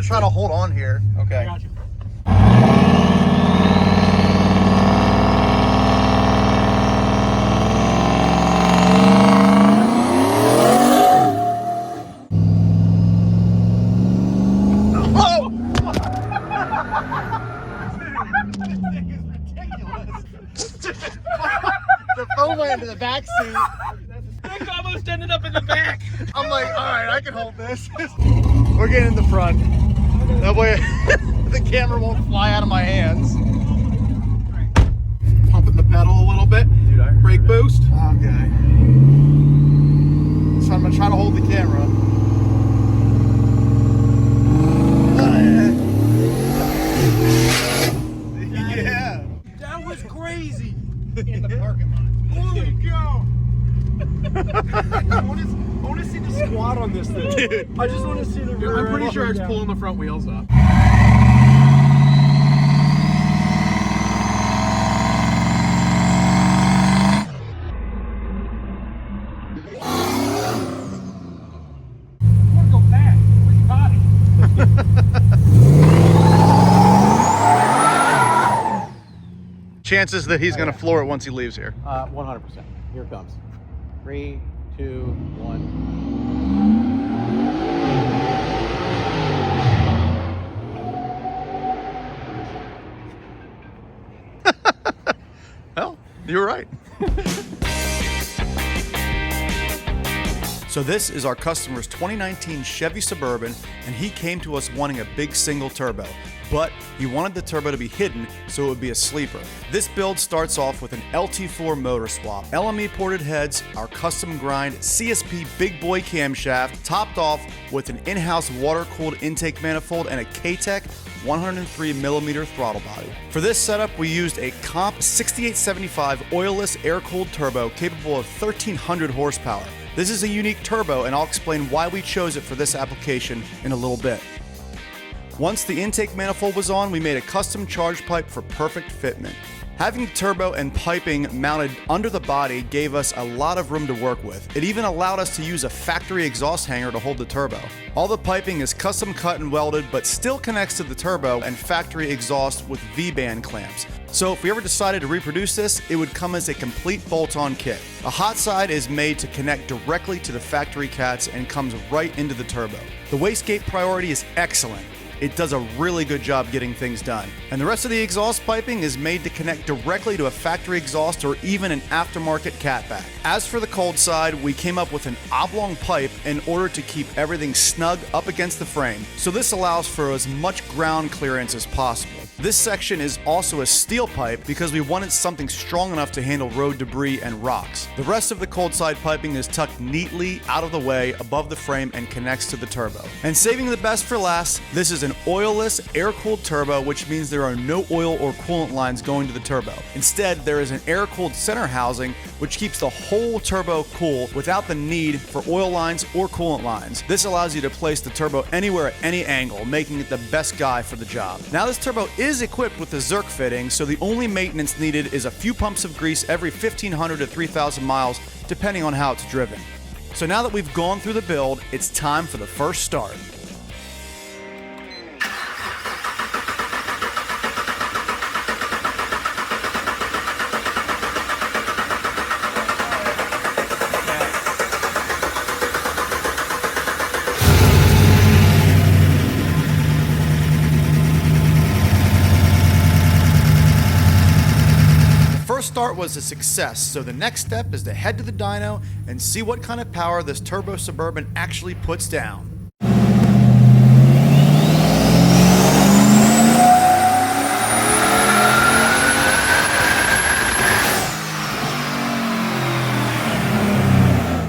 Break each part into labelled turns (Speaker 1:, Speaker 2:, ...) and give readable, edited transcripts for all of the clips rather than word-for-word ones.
Speaker 1: gonna try to hold on here.
Speaker 2: Okay.
Speaker 3: I got you.
Speaker 1: The phone went into the back seat.
Speaker 3: Nick almost ended up in the back.
Speaker 1: I'm like, all right, I can hold this. We're getting in the front. That way the camera won't fly out of my hands. Pumping the pedal a little bit. Brake boost. Okay. So I'm gonna try to hold the camera. Yeah.
Speaker 3: That was crazy. In the parking lot. Holy cow. I want to see the squat on this thing.
Speaker 1: Dude.
Speaker 3: I just want to see the rear.
Speaker 2: I'm pretty sure it's
Speaker 3: down.
Speaker 2: pulling the front wheels up.
Speaker 3: I want to go back. Where's your body?
Speaker 1: Chances that he's gonna floor it once he leaves here.
Speaker 4: 100%. Here it comes. 3, 2, 1.
Speaker 1: Well, you're right. So this is our customer's 2019 Chevy Suburban, and he came to us wanting a big single turbo, but he wanted the turbo to be hidden so it would be a sleeper. This build starts off with an LT4 motor swap, LME ported heads, our custom grind CSP big boy camshaft, topped off with an in-house water-cooled intake manifold and a K-Tech 103mm throttle body. For this setup, we used a Comp 6875 oilless air-cooled turbo capable of 1300 horsepower. This is a unique turbo, and I'll explain why we chose it for this application in a little bit. Once the intake manifold was on, we made a custom charge pipe for perfect fitment. Having turbo and piping mounted under the body gave us a lot of room to work with. It even allowed us to use a factory exhaust hanger to hold the turbo. All the piping is custom cut and welded, but still connects to the turbo and factory exhaust with V-band clamps. So if we ever decided to reproduce this, it would come as a complete bolt-on kit. A hot side is made to connect directly to the factory cats and comes right into the turbo. The wastegate priority is excellent. It does a really good job getting things done. And the rest of the exhaust piping is made to connect directly to a factory exhaust or even an aftermarket catback. As for the cold side, we came up with an oblong pipe in order to keep everything snug up against the frame. So this allows for as much ground clearance as possible. This section is also a steel pipe because we wanted something strong enough to handle road debris and rocks. The rest of the cold side piping is tucked neatly out of the way above the frame and connects to the turbo. And saving the best for last, this is an oilless air-cooled turbo, which means there are no oil or coolant lines going to the turbo. Instead, there is an air-cooled center housing which keeps the whole turbo cool without the need for oil lines or coolant lines. This allows you to place the turbo anywhere at any angle, making it the best guy for the job. Now this turbo is equipped with the Zerk fitting, so the only maintenance needed is a few pumps of grease every 1,500 to 3,000 miles, depending on how it's driven. So now that we've gone through the build, it's time for the first start. Start was a success, so the next step is to head to the dyno and see what kind of power this Turbo Suburban actually puts down.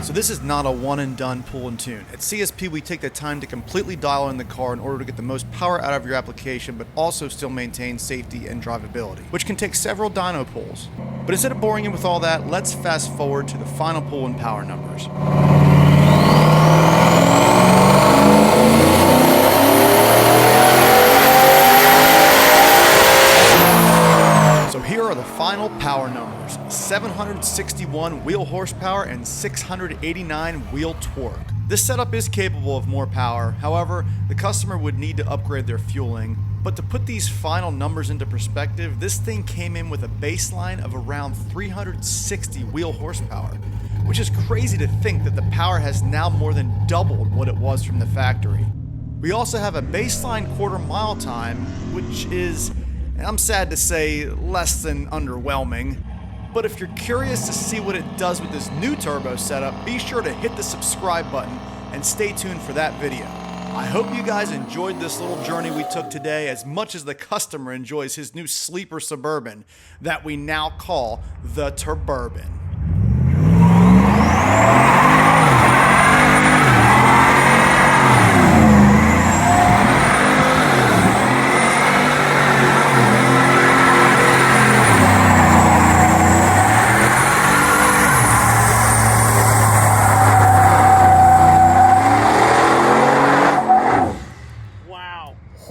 Speaker 1: So this is not a one and done pull and tune. At CSP, we take the time to completely dial in the car in order to get the most power out of your application, but also still maintain safety and drivability, which can take several dyno pulls. But instead of boring you with all that, let's fast forward to the final pull and power numbers. So here are the final power numbers: 761 wheel horsepower and 689 wheel torque. This setup is capable of more power, however, the customer would need to upgrade their fueling. But to put these final numbers into perspective, this thing came in with a baseline of around 360 wheel horsepower, which is crazy to think that the power has now more than doubled what it was from the factory. We also have a baseline quarter-mile time, which is, and I'm sad to say, less than underwhelming. But if you're curious to see what it does with this new turbo setup, be sure to hit the subscribe button and stay tuned for that video. I hope you guys enjoyed this little journey we took today as much as the customer enjoys his new sleeper Suburban that we now call the Turburban.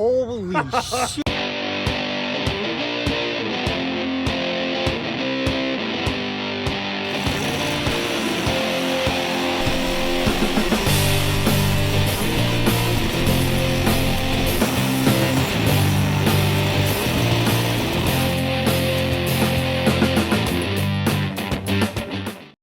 Speaker 3: Holy shit.